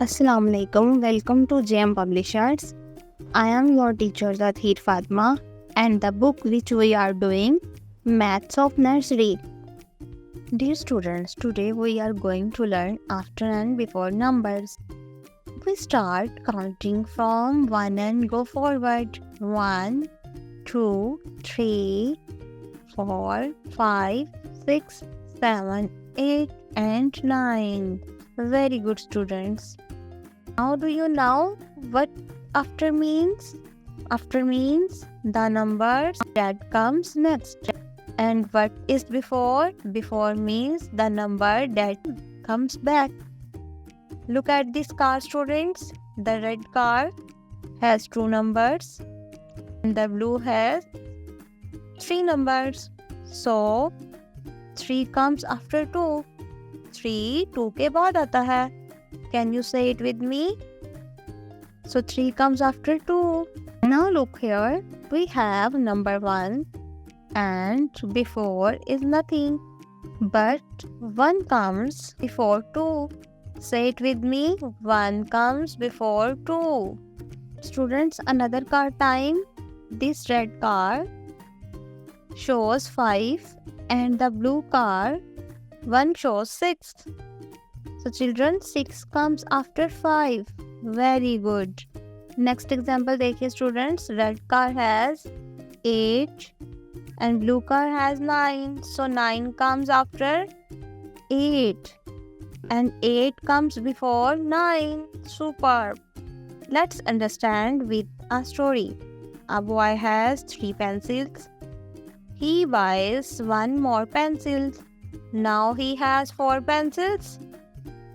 Assalamu alaikum. Welcome to JM Publishers. I am your teacher Zathir Fatma and the book which we are doing Maths of Nursery. Dear students, today we are going to learn after and before numbers. We start counting from 1 and go forward. 1, 2, 3, 4, 5, 6, 7, 8 and 9. Very good students. Now do you know what after means? After means the numbers that comes next. And what is before? Before means the number that comes back. Look at this car, students. The red car has 2 numbers and the blue has 3 numbers. So 3 comes after 2. 3 2 के बाद आता है. Can you say it with me? So 3 comes after 2. Now look here. We have number 1 and before is nothing. But 1 comes before 2. Say it with me. 1 comes before 2. Students, another car time. This red car shows 5 and the blue car 1 shows 6. So children, 6 comes after 5. Very good. Next example देखिए students. Red car has 8 and blue car has 9. So 9 comes after 8 and 8 comes before 9. Superb. Let's understand with a story. A boy has 3 pencils. He buys 1 more pencil. Now he has 4 pencils.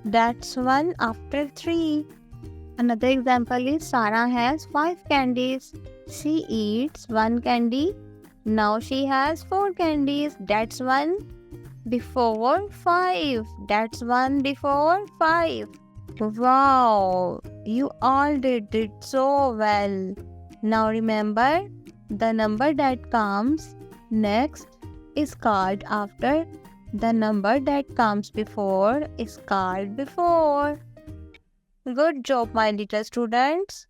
That's 1 after 3. Another example is Sarah has 5 candies. She eats 1 candy. Now she has 4 candies. That's 1 before 5. That's 1 before 5. Wow, you all did it so well. Now remember, the number that comes next is called after. The number that comes before is called before. Good job, my little students.